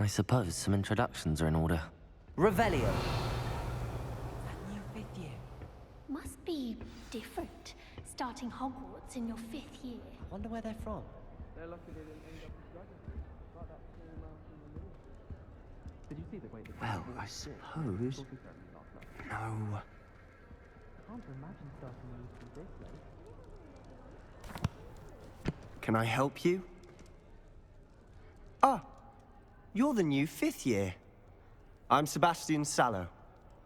I suppose some introductions are in order. Revelio. That new 5th year. Must be different, starting Hogwarts in your 5th year. I wonder where they're from. They're lucky they didn't end up as dragons. Like that small mouse in the middle. Did you see the way the Well, I suppose... No. I can't imagine starting a from this place. Can I help you? Ah, you're the new 5th year. I'm Sebastian Sallow.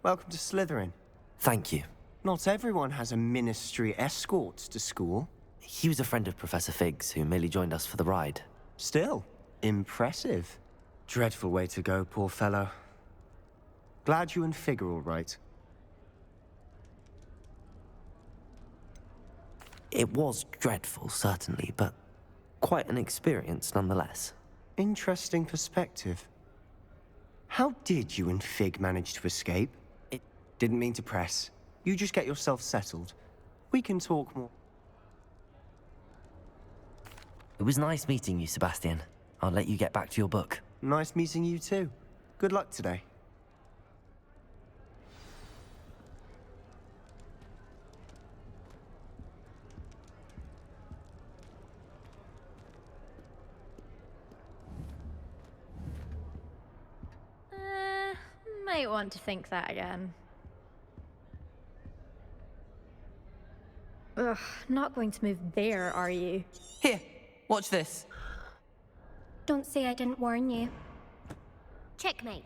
Welcome to Slytherin. Thank you. Not everyone has a ministry escort to school. He was a friend of Professor Fig's who merely joined us for the ride. Still, impressive. Dreadful way to go, poor fellow. Glad you and Fig are all right. It was dreadful, certainly, but quite an experience nonetheless. Interesting perspective. How did you and Fig manage to escape? Didn't mean to press. You just get yourself settled. We can talk more. It was nice meeting you, Sebastian. I'll let you get back to your book. Nice meeting you too. Good luck today. Might want to think that again. Ugh, not going to move there, are you? Here, watch this. Don't say I didn't warn you. Checkmate.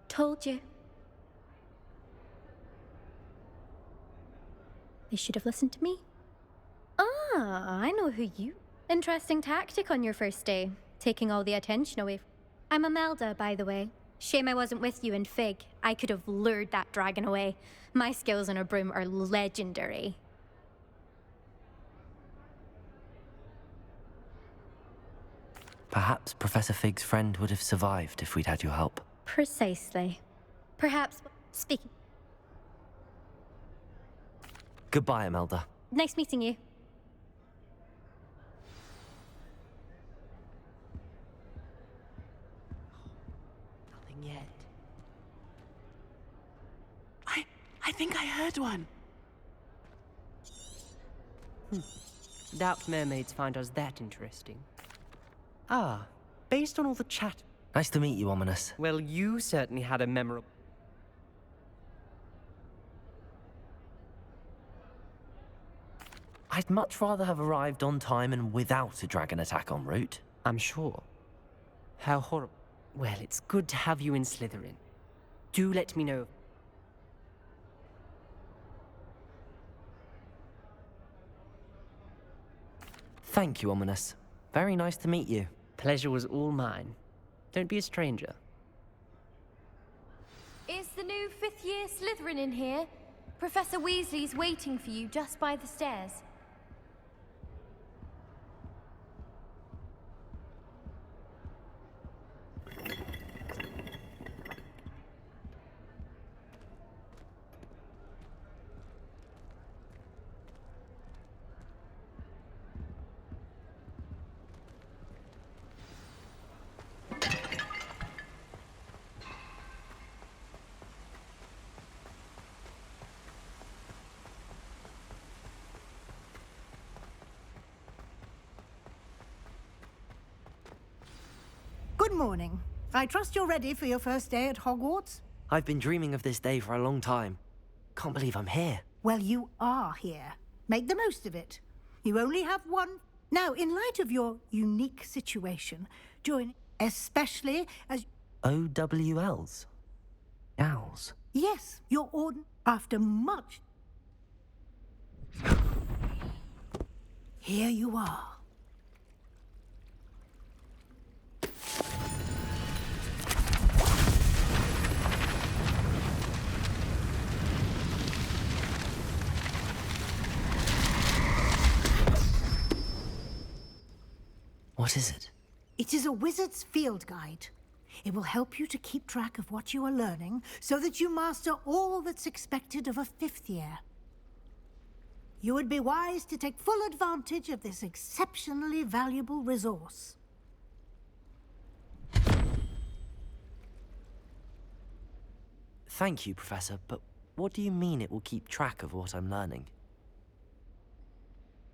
Told you. They should have listened to me. Ah, I know who you... Interesting tactic on your first day, taking all the attention away. I'm Imelda, by the way. Shame I wasn't with you in Fig. I could have lured that dragon away. My skills on a broom are legendary. Perhaps Professor Fig's friend would have survived if we'd had your help. Precisely. Perhaps... Speaking... Goodbye, Imelda. Nice meeting you. Nothing yet. I think I heard one. Doubt mermaids find us that interesting. Ah, based on all the chat... Nice to meet you, Ominous. Well, you certainly had a memorable... I'd much rather have arrived on time and without a dragon attack en route. I'm sure. How horrible. Well, it's good to have you in Slytherin. Do let me know. Thank you, Ominous. Very nice to meet you. Pleasure was all mine. Don't be a stranger. Is the new 5th year Slytherin in here? Professor Weasley's waiting for you just by the stairs. Good morning. I trust you're ready for your first day at Hogwarts? I've been dreaming of this day for a long time. Can't believe I'm here. Well, you are here. Make the most of it. You only have one. Now, in light of your unique situation, join, especially as... OWLs? Owls? Yes, your ordin... After much... Here you are. What is it? It is a wizard's field guide. It will help you to keep track of what you are learning so that you master all that's expected of a 5th year. You would be wise to take full advantage of this exceptionally valuable resource. Thank you, Professor, but what do you mean it will keep track of what I'm learning?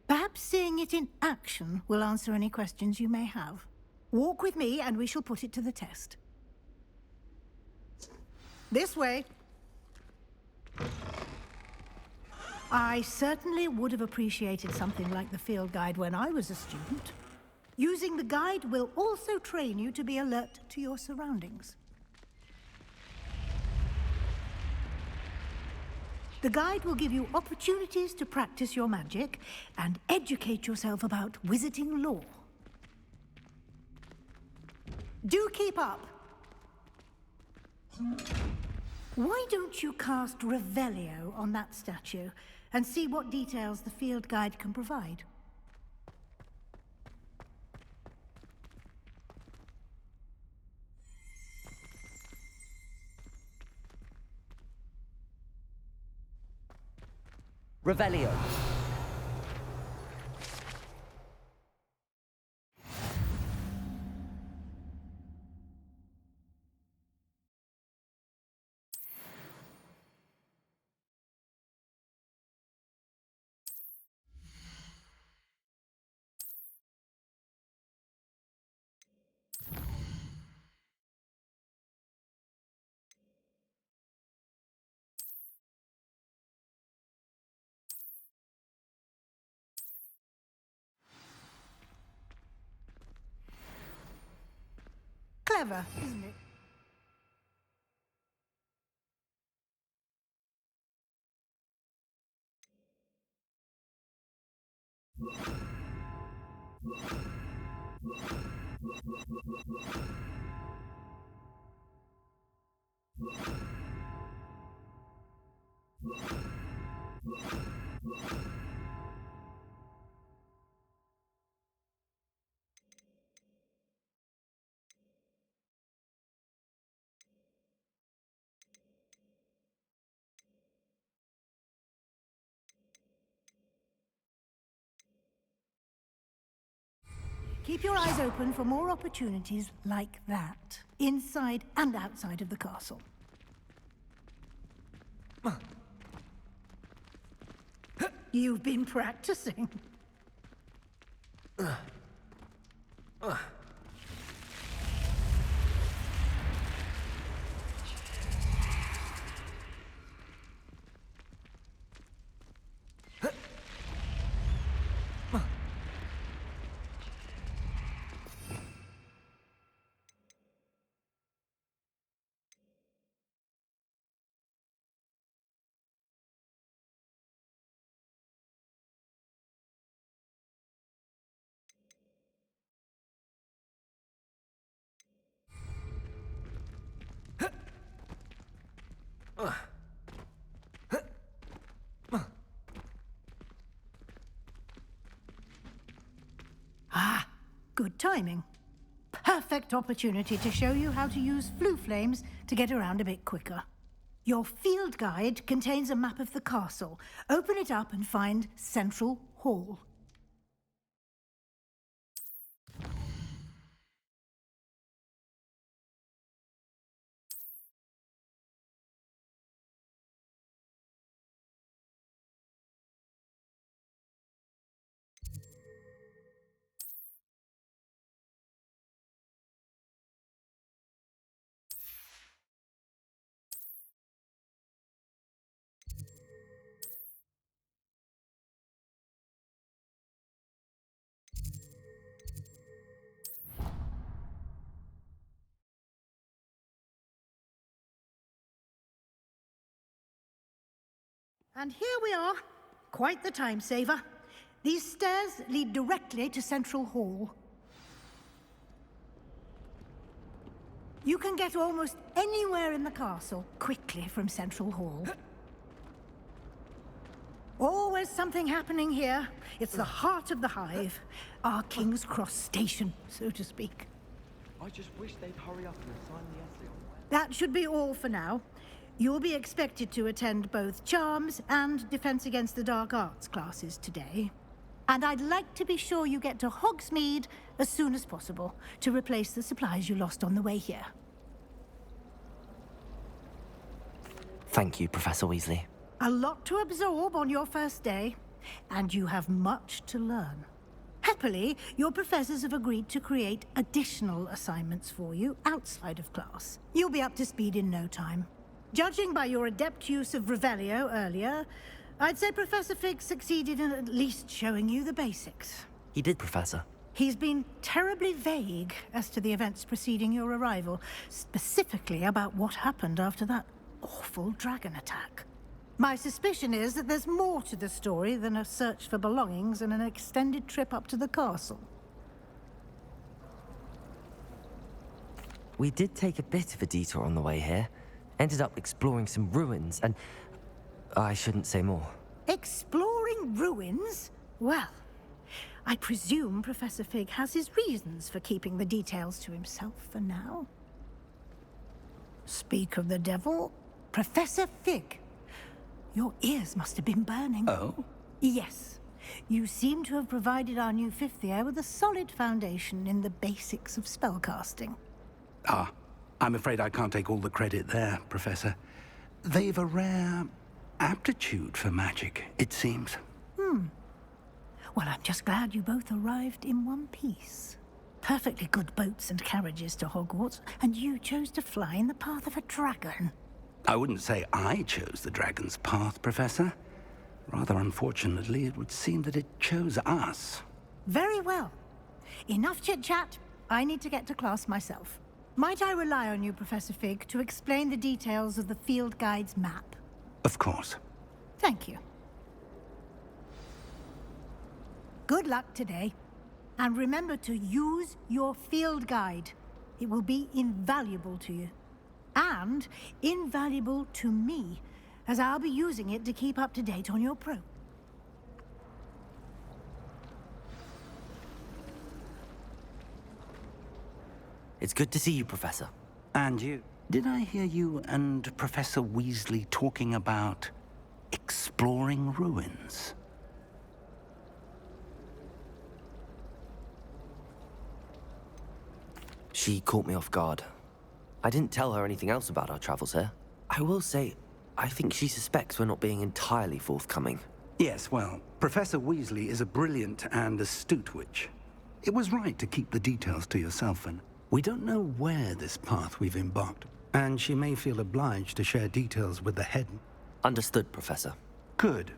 Perhaps seeing it in action will answer any questions you may have. Walk with me and we shall put it to the test. This way. I certainly would have appreciated something like the field guide when I was a student. Using the guide will also train you to be alert to your surroundings. The guide will give you opportunities to practice your magic and educate yourself about wizarding lore. Do keep up! Why don't you cast Revelio on that statue and see what details the field guide can provide? Revelio. Clever, isn't it? Keep your eyes open for more opportunities like that, inside and outside of the castle. You've been practicing. Ah, good timing. Perfect opportunity to show you how to use flue flames to get around a bit quicker. Your field guide contains a map of the castle. Open it up and find Central Hall. And here we are. Quite the time saver. These stairs lead directly to Central Hall. You can get almost anywhere in the castle quickly from Central Hall. Always something happening here. It's the heart of the hive. Our King's Cross station, so to speak. I just wish they'd hurry up and assign the essay on. That should be all for now. You'll be expected to attend both Charms and Defense Against the Dark Arts classes today. And I'd like to be sure you get to Hogsmeade as soon as possible to replace the supplies you lost on the way here. Thank you, Professor Weasley. A lot to absorb on your first day, and you have much to learn. Happily, your professors have agreed to create additional assignments for you outside of class. You'll be up to speed in no time. Judging by your adept use of Revelio earlier, I'd say Professor Fig succeeded in at least showing you the basics. He did, Professor. He's been terribly vague as to the events preceding your arrival, specifically about what happened after that awful dragon attack. My suspicion is that there's more to the story than a search for belongings and an extended trip up to the castle. We did take a bit of a detour on the way here. Ended up exploring some ruins and... I shouldn't say more. Exploring ruins? Well, I presume Professor Fig has his reasons for keeping the details to himself for now. Speak of the devil, Professor Fig. Your ears must have been burning. Oh? Yes. You seem to have provided our new fifth year with a solid foundation in the basics of spellcasting. Ah, I'm afraid I can't take all the credit there, Professor. They've a rare aptitude for magic, it seems. Well, I'm just glad you both arrived in one piece. Perfectly good boats and carriages to Hogwarts, and you chose to fly in the path of a dragon. I wouldn't say I chose the dragon's path, Professor. Rather unfortunately, it would seem that it chose us. Very well. Enough chit-chat. I need to get to class myself. Might I rely on you, Professor Fig, to explain the details of the field guide's map? Of course. Thank you. Good luck today. And remember to use your field guide. It will be invaluable to you. And invaluable to me, as I'll be using it to keep up to date on your pro. It's good to see you, Professor. And you? Did I hear you and Professor Weasley talking about exploring ruins? She caught me off guard. I didn't tell her anything else about our travels here. I will say, I think she suspects we're not being entirely forthcoming. Yes, well, Professor Weasley is a brilliant and astute witch. It was right to keep the details to yourself, and we don't know where this path we've embarked, and she may feel obliged to share details with the head. Understood, Professor. Good.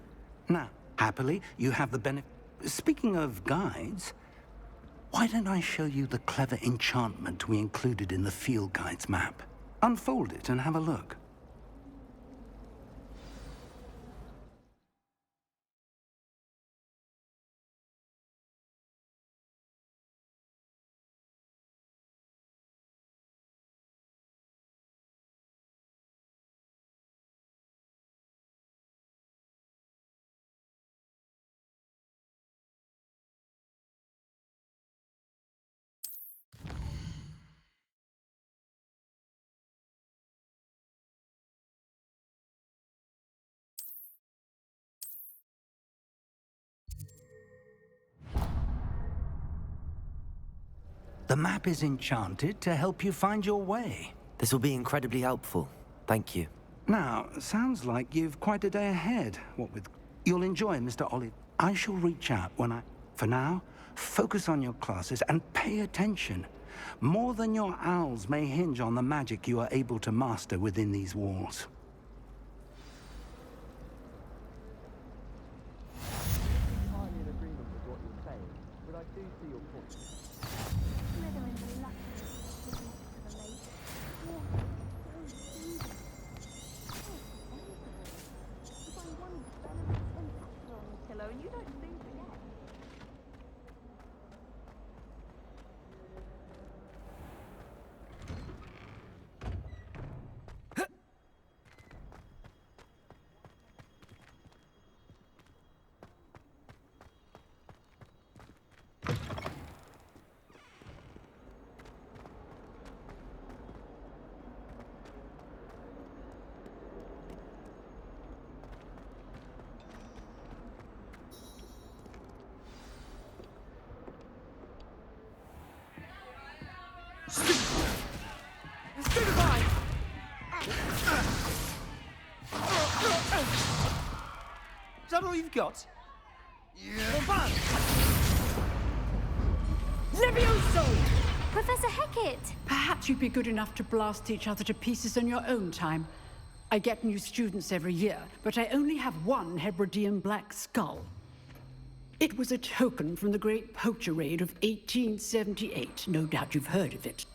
Now, happily, you have the benefit... Speaking of guides, why don't I show you the clever enchantment we included in the field guide's map? Unfold it and have a look. The map is enchanted to help you find your way. This will be incredibly helpful. Thank you. Now, sounds like you've quite a day ahead. What with... You'll enjoy, Mr. Olive. I shall reach out when I... For now, focus on your classes and pay attention. More than your owls may hinge on the magic you are able to master within these walls. Entirely in agreement with what you're saying, but I do see your point. Slytherin's a lucky to the lake. Water so soothing. You find one spell and impact on the pillow, and you don't soon forget. that all you've got? Levioso! Professor Hecat! Perhaps you'd be good enough to blast each other to pieces in your own time. I get new students every year, but I only have one Hebridean black skull. It was a token from the Great Poacher Raid of 1878. No doubt you've heard of it.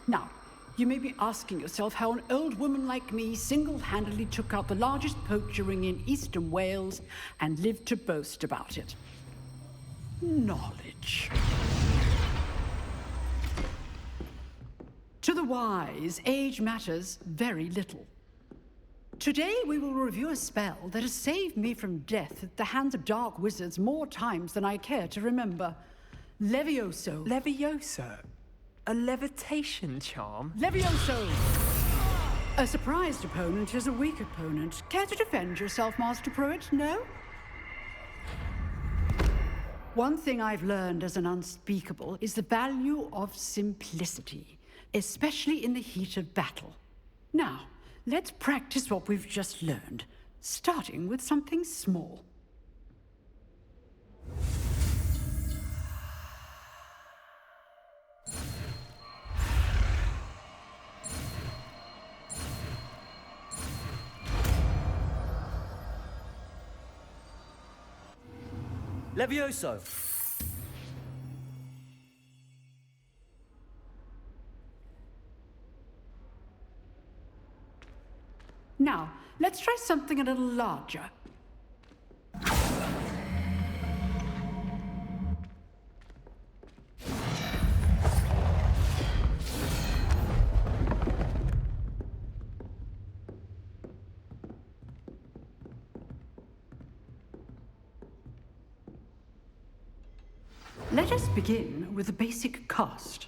Now, you may be asking yourself how an old woman like me single-handedly took out the largest poacher ring in eastern Wales and lived to boast about it. Knowledge. To the wise, age matters very little. Today we will review a spell that has saved me from death at the hands of dark wizards more times than I care to remember. Levioso. Levioso? A levitation charm? Levioso! A surprised opponent is a weak opponent. Care to defend yourself, Master Pruitt? No? One thing I've learned as an unspeakable is the value of simplicity, especially in the heat of battle. Now, let's practice what we've just learned, starting with something small. Levioso! Now, let's try something a little larger. Let us begin with the basic cast.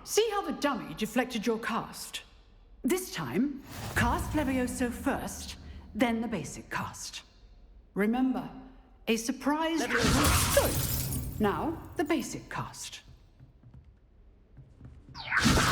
See how the dummy deflected your cast? This time, cast Levioso first, then the basic cast. Remember, a surprise... Good. Now, the basic cast. Good.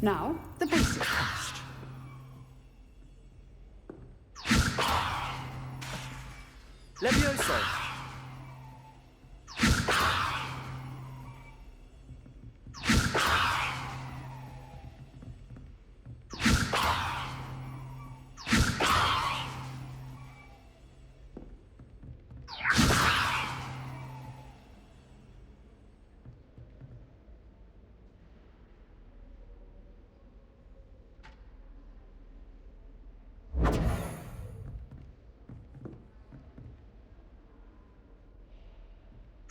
Now, the basic cast. Levioso!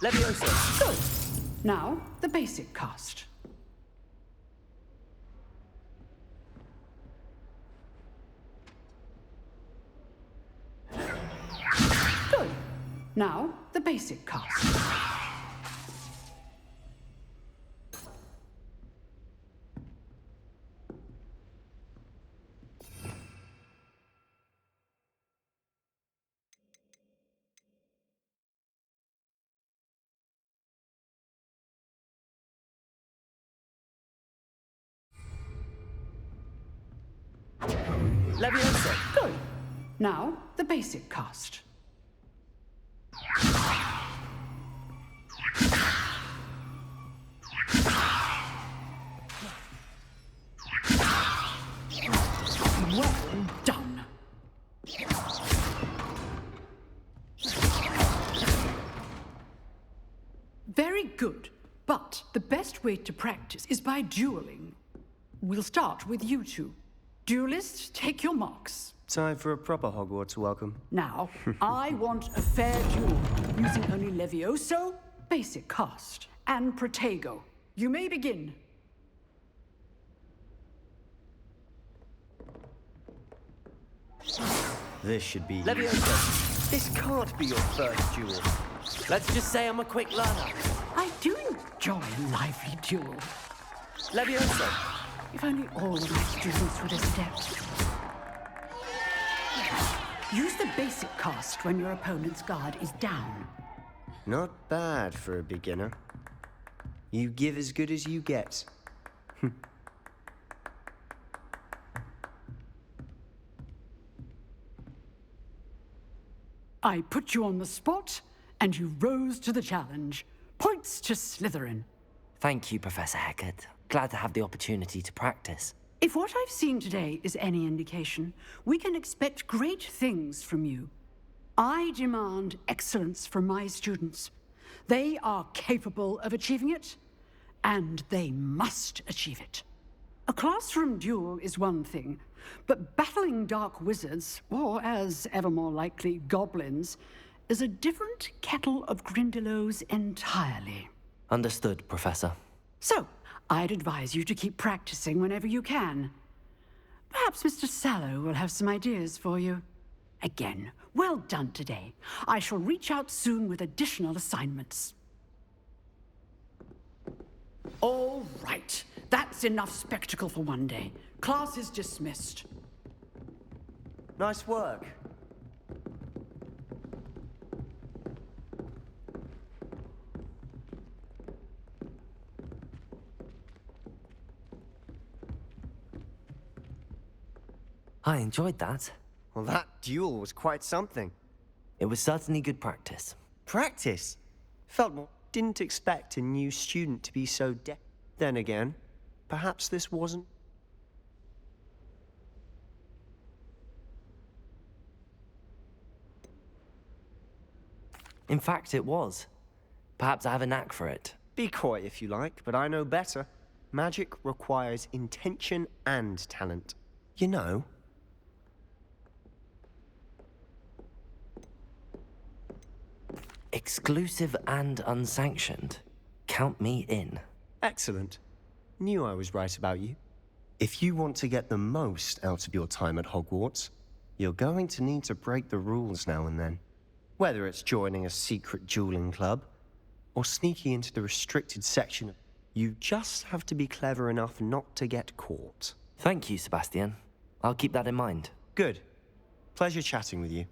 Levioso! Good. Now, the basic cast. Good. Now, the basic cast. Levioso! Good. Now, the basic cast. Well done. Very good. But the best way to practice is by dueling. We'll start with you two. Duelists, take your marks. Time for a proper Hogwarts welcome. Now, I want a fair duel, using only Levioso, basic cast, and Protego, You may begin. This should be... Levioso, this can't be your first duel. Let's just say I'm a quick learner. I do enjoy a lively duel. Levioso. If only all of my students were this adept. Use the basic cast when your opponent's guard is down. Not bad for a beginner. You give as good as you get. I put you on the spot, and you rose to the challenge. Points to Slytherin. Thank you, Professor Hecat. Glad to have the opportunity to practice. If what I've seen today is any indication, we can expect great things from you. I demand excellence from my students. They are capable of achieving it, and they must achieve it. A classroom duel is one thing, but battling dark wizards, or as ever more likely, goblins, is a different kettle of Grindylows entirely. Understood, Professor. So, I'd advise you to keep practicing whenever you can. Perhaps Mr. Sallow will have some ideas for you. Again, well done today. I shall reach out soon with additional assignments. All right. That's enough spectacle for one day. Class is dismissed. Nice work. I enjoyed that. Well, that duel was quite something. It was certainly good practice. Practice? Feldmore didn't expect a new student to be so Then again, perhaps this wasn't... In fact, it was. Perhaps I have a knack for it. Be coy if you like, but I know better. Magic requires intention and talent. You know... Exclusive and unsanctioned. Count me in. Excellent. Knew I was right about you. If you want to get the most out of your time at Hogwarts, you're going to need to break the rules now and then. Whether it's joining a secret dueling club, or sneaking into the restricted section, you just have to be clever enough not to get caught. Thank you, Sebastian. I'll keep that in mind. Good. Pleasure chatting with you.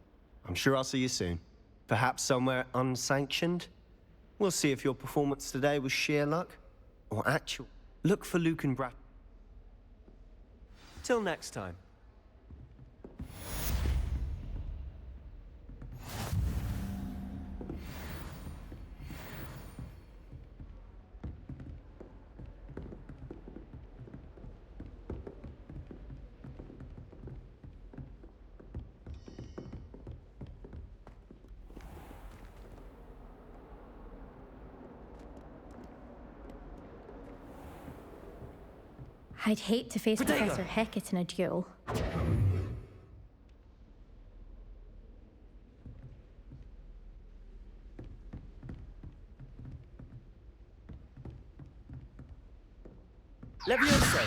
I'm sure I'll see you soon. Perhaps somewhere unsanctioned? We'll see if your performance today was sheer luck, or actual. Look for Luke and Brad. Till next time. I'd hate to face Potato. Professor Hecat in a duel. Levioso!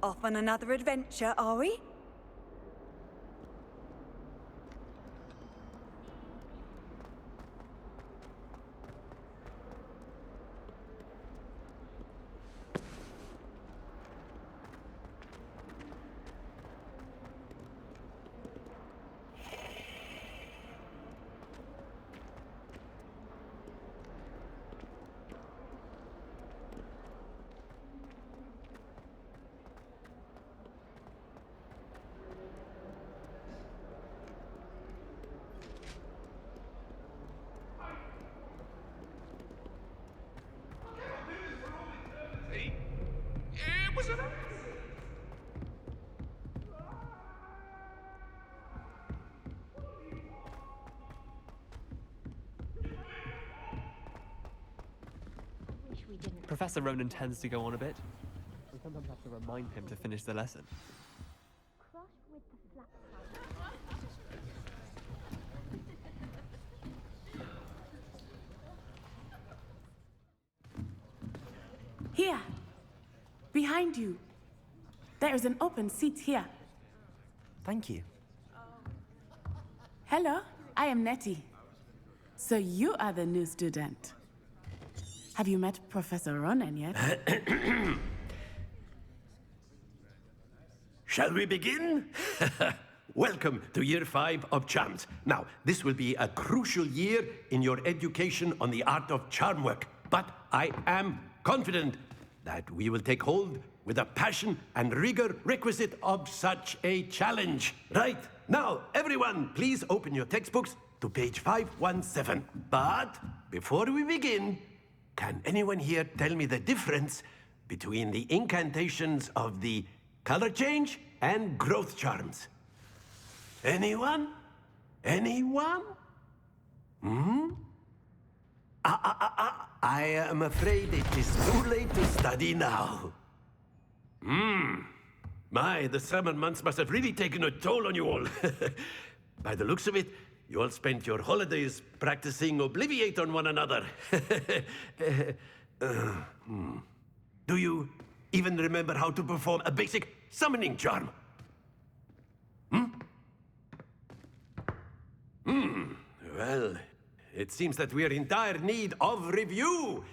Off on another adventure, are we? Professor Ronan tends to go on a bit. We sometimes have to remind him to finish the lesson. Crush with the flat Here. Behind you. There is an open seat here. Thank you. Hello, I am Nettie. So you are the new student. Have you met Professor Ronan yet? Shall we begin? Welcome to Year 5 of Charms. Now, this will be a crucial year in your education on the art of charm work. But I am confident that we will take hold with the passion and rigor requisite of such a challenge. Right, now, everyone, please open your textbooks to page 517. But before we begin, can anyone here tell me the difference between the incantations of the color change and growth charms? Anyone? Anyone? I am afraid it is too late to study now. My, the summer months must have really taken a toll on you all. By the looks of it, you all spent your holidays practicing Obliviate on one another. Do you even remember how to perform a basic summoning charm? Well, it seems that we are in dire need of review.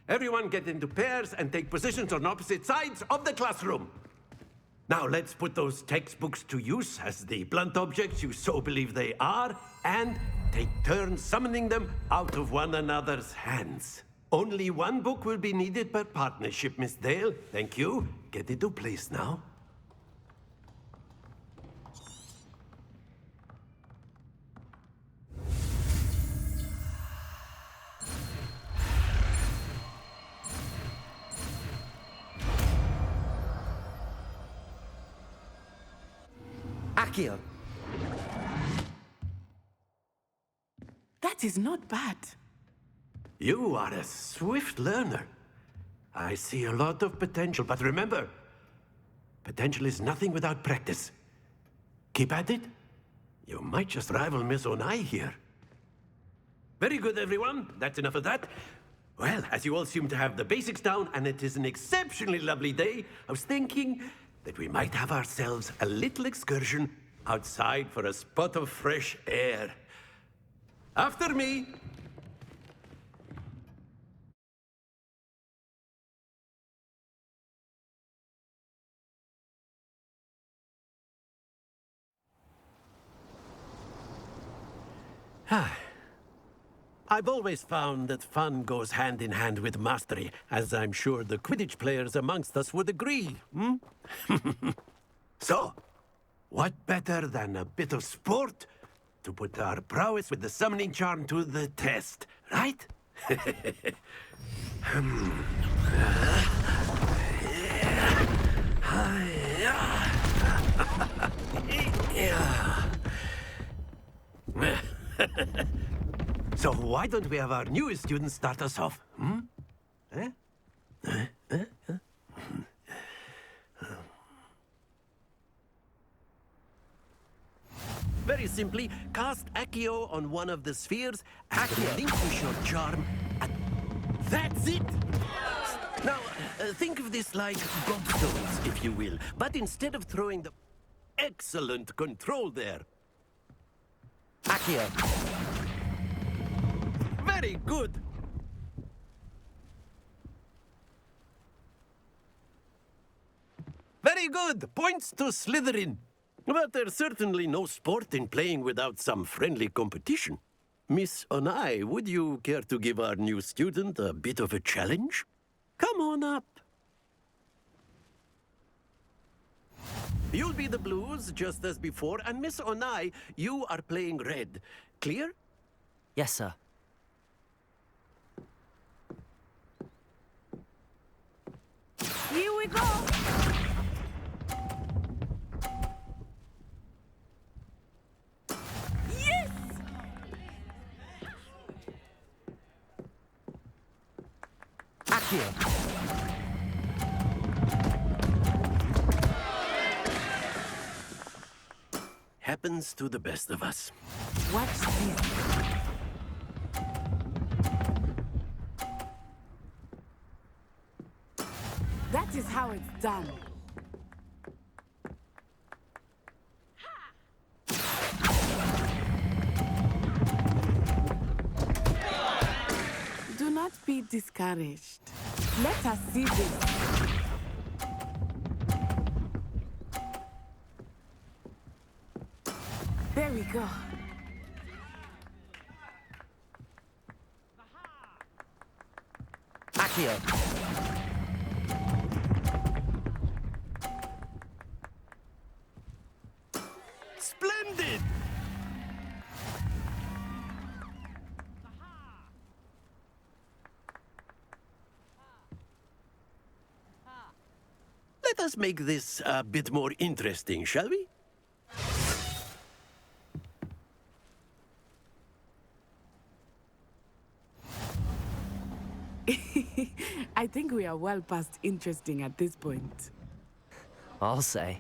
Everyone get into pairs and take positions on opposite sides of the classroom. Now let's put those textbooks to use as the blunt objects you so believe they are, and take turns summoning them out of one another's hands. Only one book will be needed per partnership, Miss Dale. Thank you. Get into place now. Accio! That is not bad. You are a swift learner. I see a lot of potential, but remember, potential is nothing without practice. Keep at it. You might just rival Miss Onai here. Very good, everyone. That's enough of that. Well, as you all seem to have the basics down, and it is an exceptionally lovely day, I was thinking that we might have ourselves a little excursion outside for a spot of fresh air. After me. I've always found that fun goes hand in hand with mastery, as I'm sure the Quidditch players amongst us would agree. So, what better than a bit of sport to put our prowess with the summoning charm to the test, right? So why don't we have our newest student start us off? Very simply, cast Accio on one of the spheres, relinquish your charm, and that's it! Now, think of this like gobstones, if you will, but instead of throwing the... Excellent control there! Accio! Very good! Very good! Points to Slytherin. But there's certainly no sport in playing without some friendly competition. Miss Onai, would you care to give our new student a bit of a challenge? Come on up. You'll be the blues, just as before, and Miss Onai, you are playing red. Clear? Yes, sir. Here we go! Yes! Accio! Happens to the best of us. Watch this. how it's done. Do not be discouraged. Let us see this. There we go. Accio! Splendid! Let us make this a bit more interesting, shall we? I think we are well past interesting at this point. I'll say.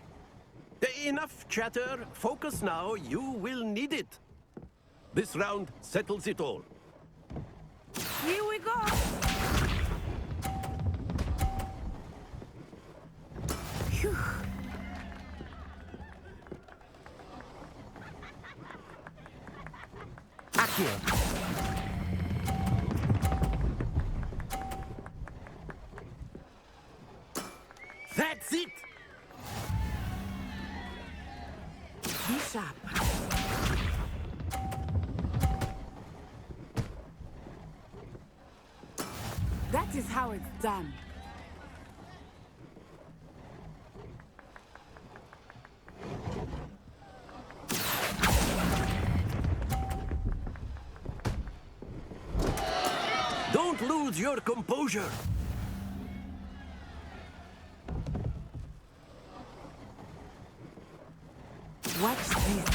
Enough chatter. Focus now. You will need it. This round settles it all. Here we go! Phew. Accio! That's it! Be sharp. That is how it's done. Don't lose your composure. Watch this.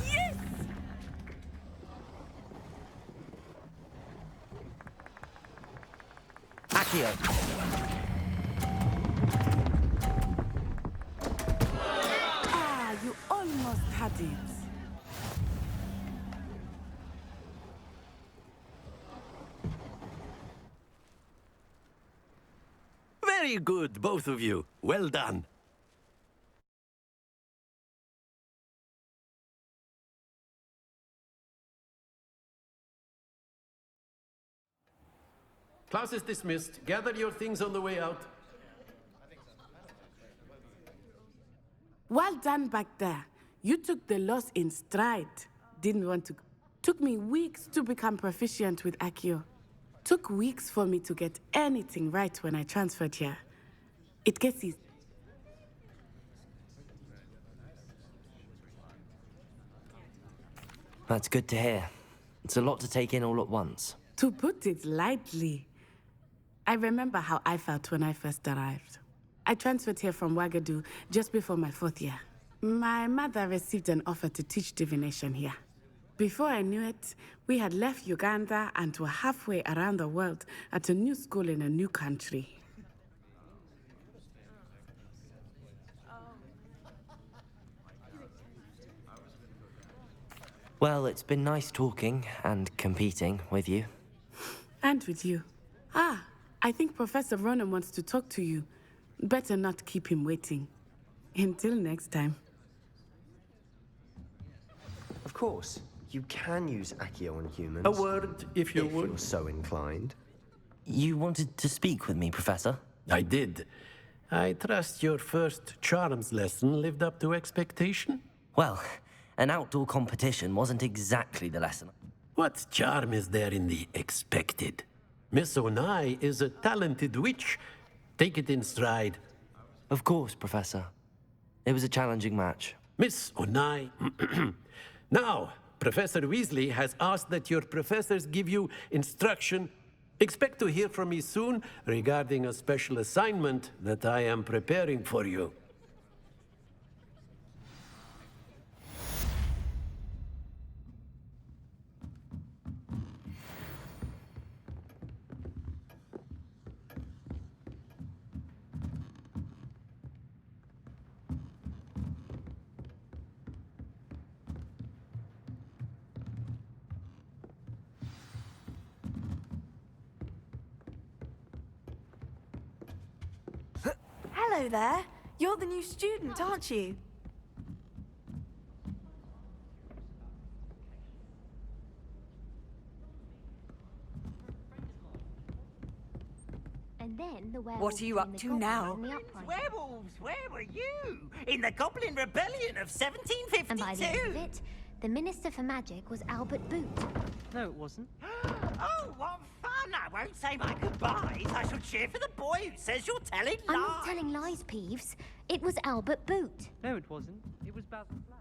Yes! Accio! Ah, you almost had it. Very good, both of you. Well done. Class is dismissed. Gather your things on the way out. Well done back there. You took the loss in stride. Didn't want to. Took me weeks to become proficient with Accio. Took weeks for me to get anything right when I transferred here. It gets easy. That's good to hear. It's a lot to take in all at once. To put it lightly, I remember how I felt when I first arrived. I transferred here from Ouagadougou just before my 4th year. My mother received an offer to teach divination here. Before I knew it, we had left Uganda and were halfway around the world at a new school in a new country. Well, it's been nice talking and competing with you. And with you. Ah, I think Professor Ronan wants to talk to you. Better not keep him waiting. Until next time. Of course, you can use Accio on humans. A word, if you would. If you're so inclined. You wanted to speak with me, Professor? I did. I trust your first charms lesson lived up to expectation? Well, an outdoor competition wasn't exactly the lesson. What charm is there in the expected? Miss Onai is a talented witch. Take it in stride. Of course, Professor. It was a challenging match. Miss Onai. Now, Professor Weasley has asked that your professors give you instruction. Expect to hear from me soon regarding a special assignment that I am preparing for you. Hello there. You're the new student, aren't you? And then the werewolf. What are you up to now? Werewolves, where were you? In the Goblin Rebellion of 1752? And by the end of it, the Minister for Magic was Albert Boot. No, it wasn't. Oh, what fun! I won't say my goodbyes. I shall cheer for the boy who says you're telling lies. I'm not telling lies, Peeves. It was Albert Boot. No, it wasn't. It was Basil Flat.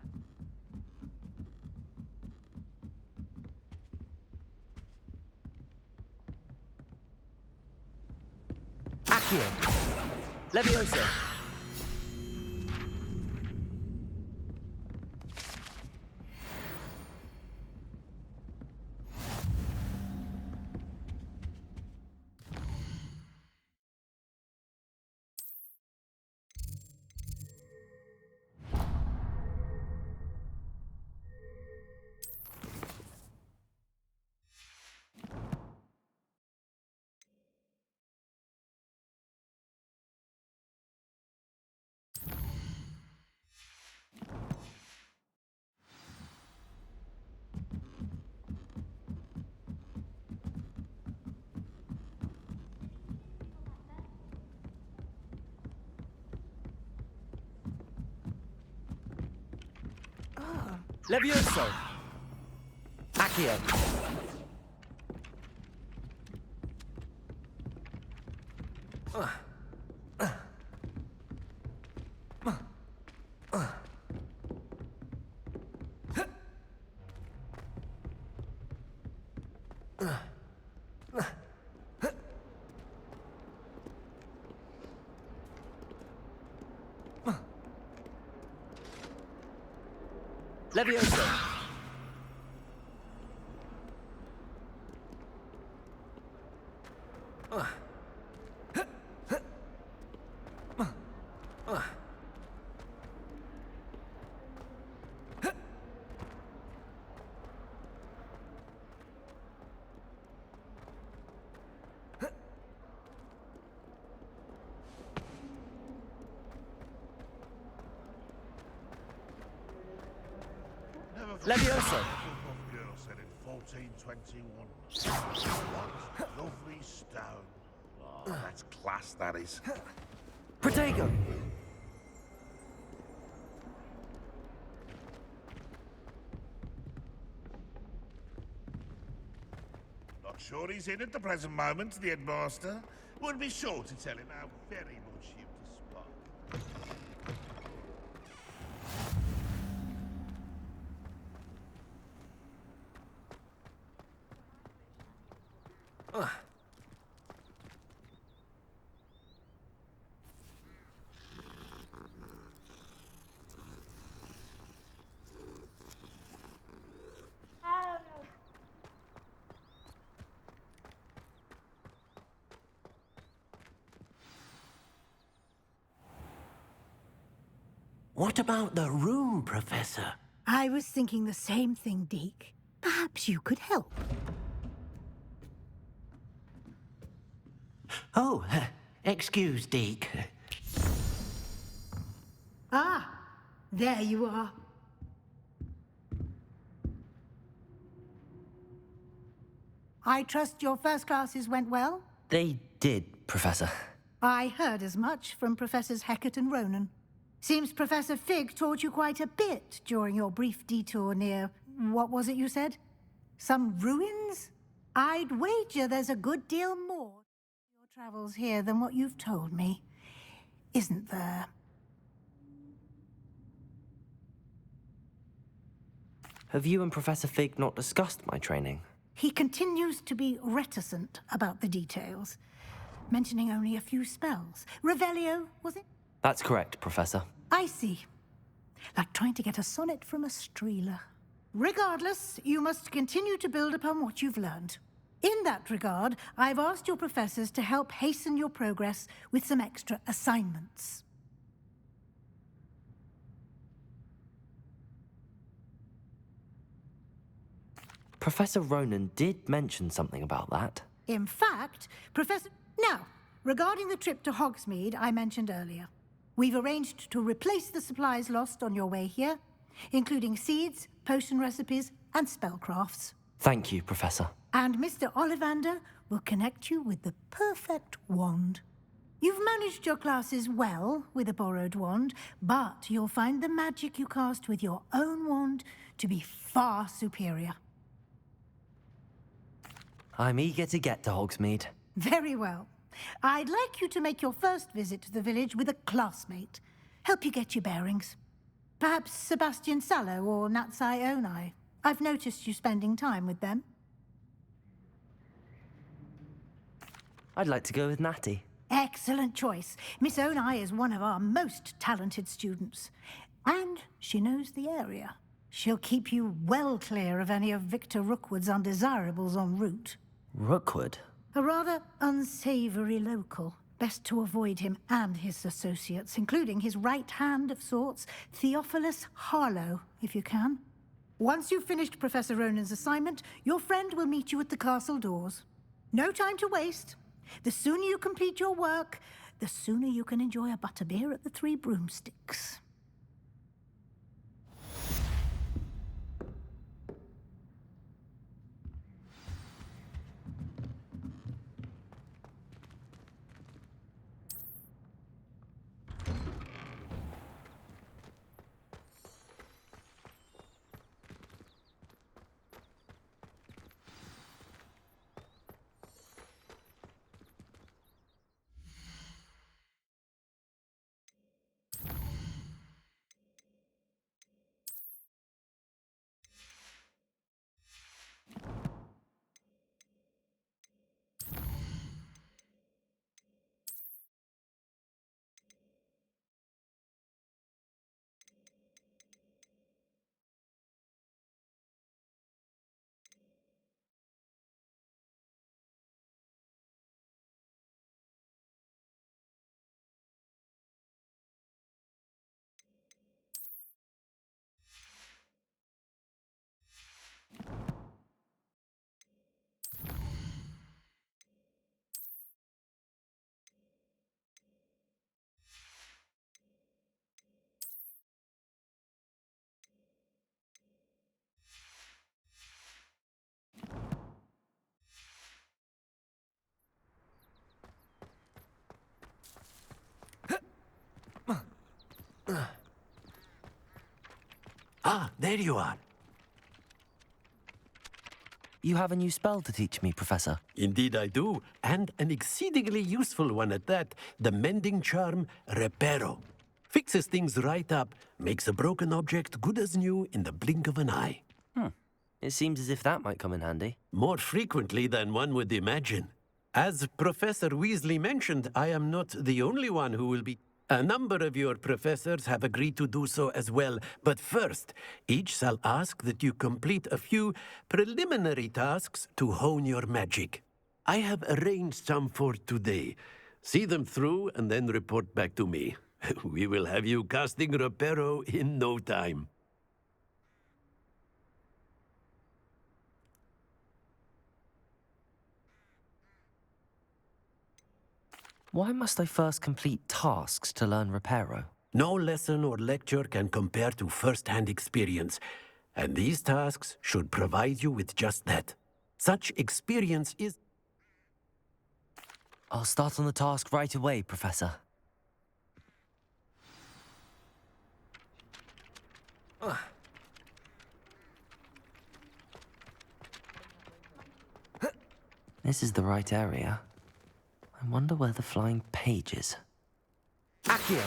Accio. Leviosa. Levioso. Accio. Levioso. Levioso. Girl said in 1421. What lovely stone. Oh, that's class, that is. Protego. Not sure he's in at the present moment, the headmaster. Would be sure to tell him how very much you despise. What about the room, Professor? I was thinking the same thing, Deke. Perhaps you could help. Oh, excuse, Deke. Ah, there you are. I trust your first classes went well? They did, Professor. I heard as much from Professors Hecat and Ronan. Seems Professor Fig taught you quite a bit during your brief detour near... what was it you said? Some ruins? I'd wager there's a good deal more to your travels here than what you've told me. Isn't there? Have you and Professor Fig not discussed my training? He continues to be reticent about the details, mentioning only a few spells. Revelio, was it? That's correct, Professor. I see. Like trying to get a sonnet from a streeler. Regardless, you must continue to build upon what you've learned. In that regard, I've asked your professors to help hasten your progress with some extra assignments. Professor Ronan did mention something about that. In fact, Professor... Now, regarding the trip to Hogsmeade I mentioned earlier. We've arranged to replace the supplies lost on your way here, including seeds, potion recipes, and spellcrafts. Thank you, Professor. And Mr. Ollivander will connect you with the perfect wand. You've managed your classes well with a borrowed wand, but you'll find the magic you cast with your own wand to be far superior. I'm eager to get to Hogsmeade. Very well. I'd like you to make your first visit to the village with a classmate. Help you get your bearings. Perhaps Sebastian Sallow or Natsai Onai. I've noticed you spending time with them. I'd like to go with Natty. Excellent choice. Miss Onai is one of our most talented students. And she knows the area. She'll keep you well clear of any of Victor Rookwood's undesirables en route. Rookwood? A rather unsavory local. Best to avoid him and his associates, including his right hand of sorts, Theophilus Harlow, if you can. Once you've finished Professor Ronan's assignment, your friend will meet you at the castle doors. No time to waste. The sooner you complete your work, the sooner you can enjoy a butterbeer at the Three Broomsticks. Ah, there you are. You have a new spell to teach me, Professor. Indeed I do, and an exceedingly useful one at that. The mending charm, Reparo. Fixes things right up, makes a broken object good as new in the blink of an eye. It seems as if that might come in handy. More frequently than one would imagine. As Professor Weasley mentioned, I am not the only one who will be... A number of your professors have agreed to do so as well, but first, each shall ask that you complete a few preliminary tasks to hone your magic. I have arranged some for today. See them through and then report back to me. We will have you casting Reparo in no time. Why must I first complete tasks to learn Reparo? No lesson or lecture can compare to first-hand experience, and these tasks should provide you with just that. Such experience is... I'll start on the task right away, Professor. This is the right area. I wonder where the flying page is. Accio!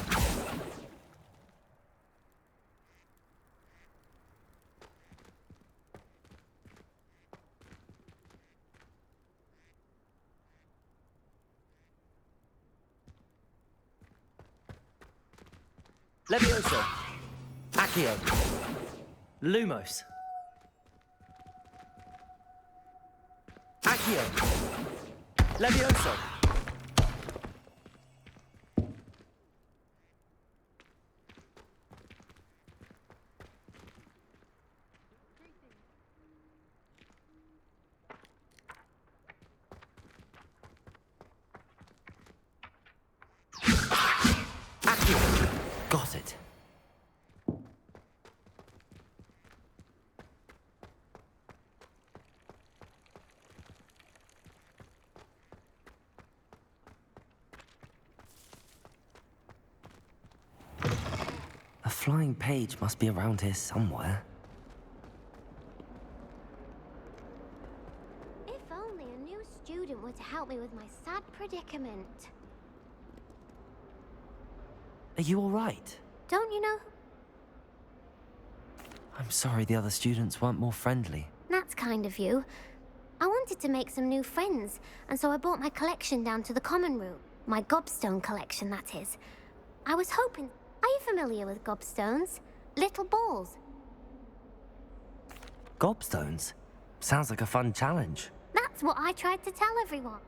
Levioso! Accio! Lumos! Accio! Levioso! Accio! flying page must be around here somewhere. If only a new student were to help me with my sad predicament. Are you all right? Don't you know? I'm sorry the other students weren't more friendly. That's kind of you. I wanted to make some new friends, and so I brought my collection down to the common room. My gobstone collection, that is. I was hoping... Are you familiar with gobstones? Little balls. Gobstones? Sounds like a fun challenge. That's what I tried to tell everyone.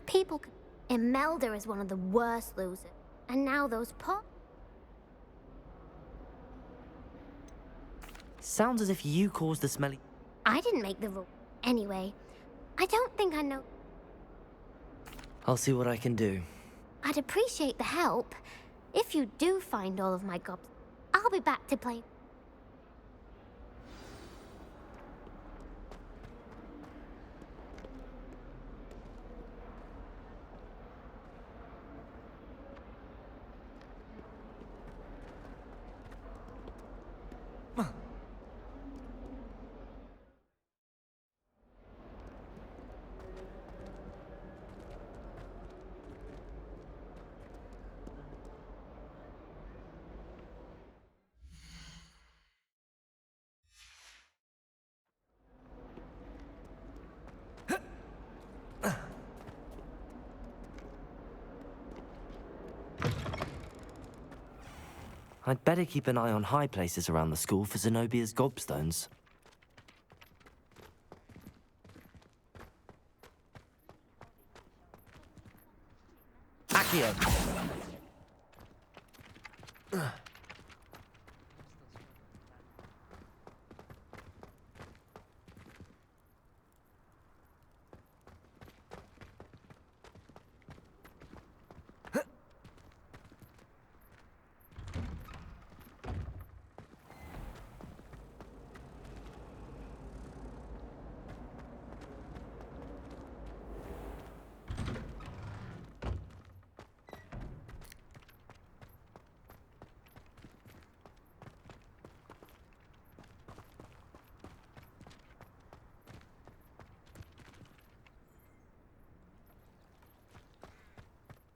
People... Imelda is one of the worst losers. And now those Sounds as if you caused the smelly... I didn't make the rule. Anyway, I don't think I know... I'll see what I can do. I'd appreciate the help. If you do find all of my gobs, I'll be back to play. I'd better keep an eye on high places around the school for Zenobia's gobstones. Accio!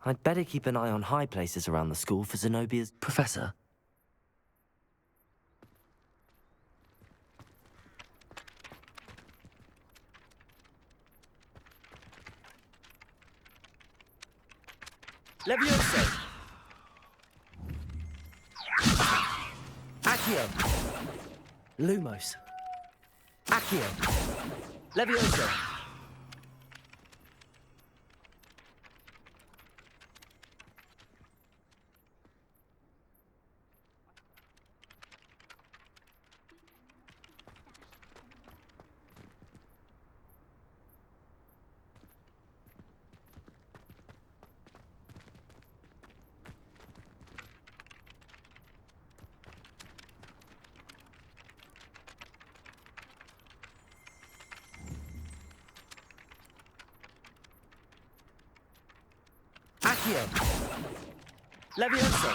I'd better keep an eye on high places around the school for Zenobia's... Professor? Levioso! Accio! Lumos! Accio! Levioso! Accio! Levioso!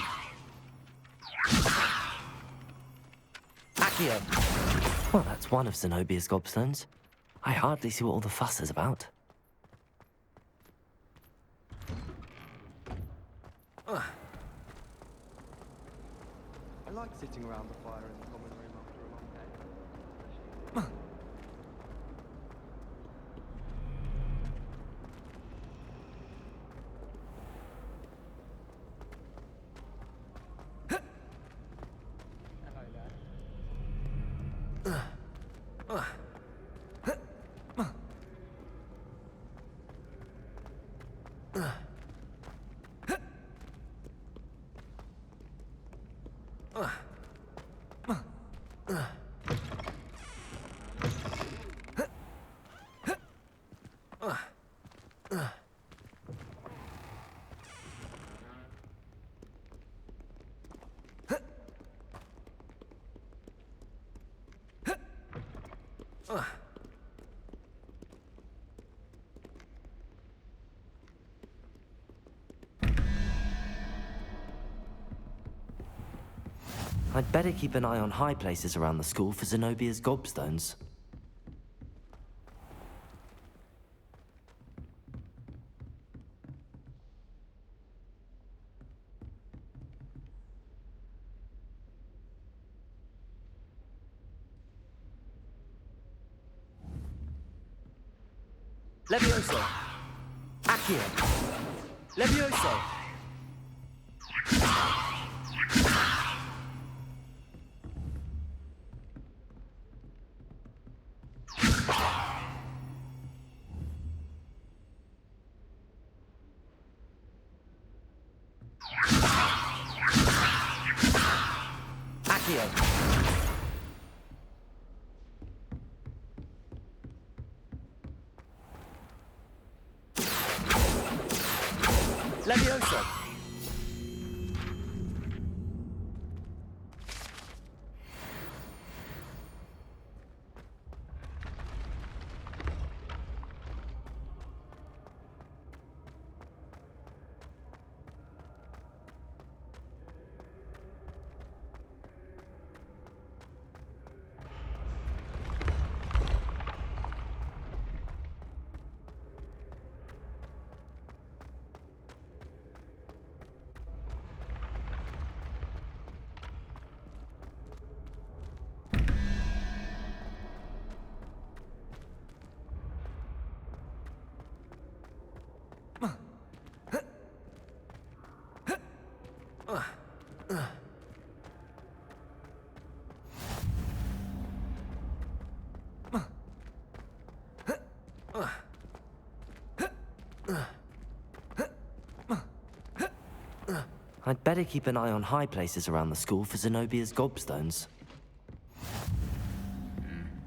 Accio! Well, that's one of Zenobia's gobstones. I hardly see what all the fuss is about. I like sitting around the fire in the common room after a long day. I'd better keep an eye on high places around the school for Zenobia's gobstones. Levioso! Accio! Levioso! Accio! Levioso! I'd better keep an eye on high places around the school for Zenobia's gobstones.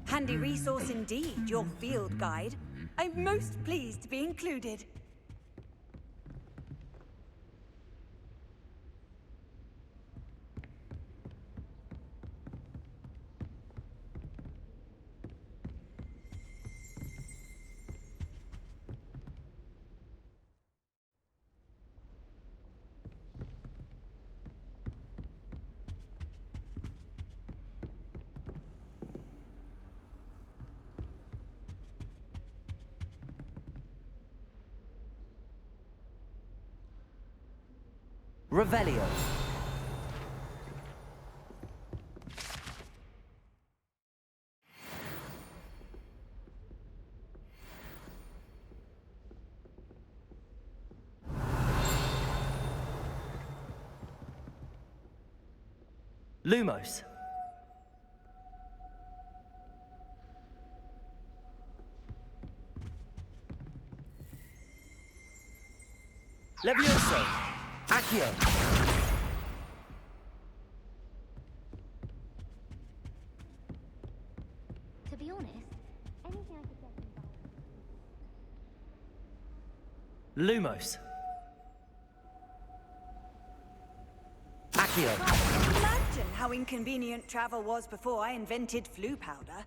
Handy resource indeed, your field guide. I'm most pleased to be included. Revelio. Lumos. Levioso. Accio. To be honest, anything I could get from Lumos. Accio. Imagine how inconvenient travel was before I invented flu powder.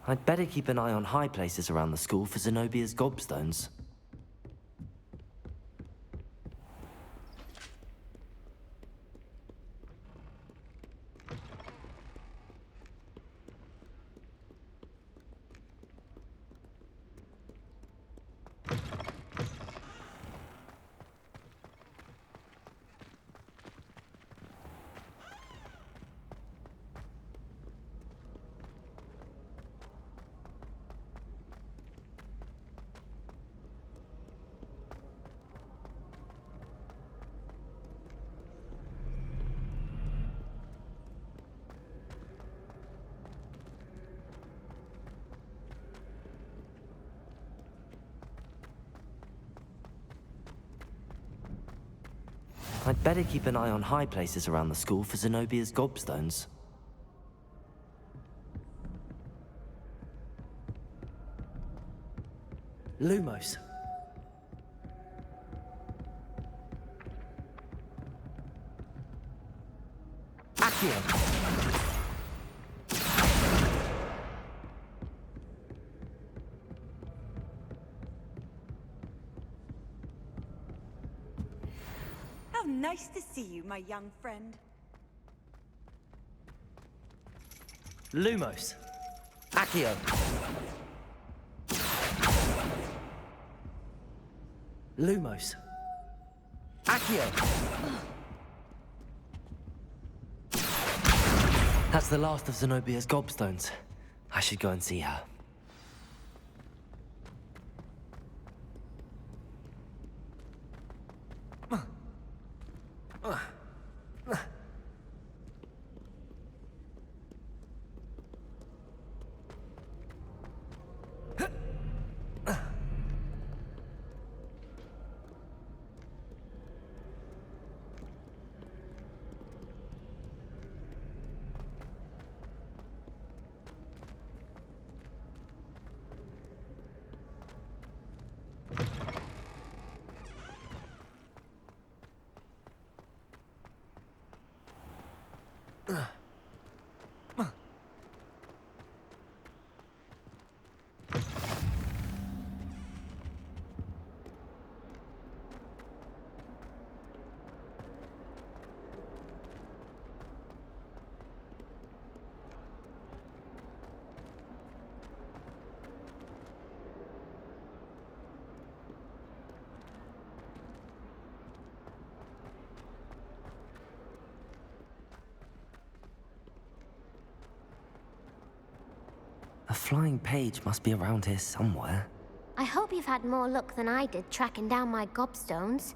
I'd better keep an eye on high places around the school for Zenobia's gobstones. I'd better keep an eye on high places around the school for Zenobia's gobstones. Lumos. Accio. How nice to see you, my young friend. Lumos. Accio. Lumos. Accio. That's the last of Zenobia's gobstones. I should go and see her. A flying page must be around here somewhere. I hope you've had more luck than I did tracking down my gobstones.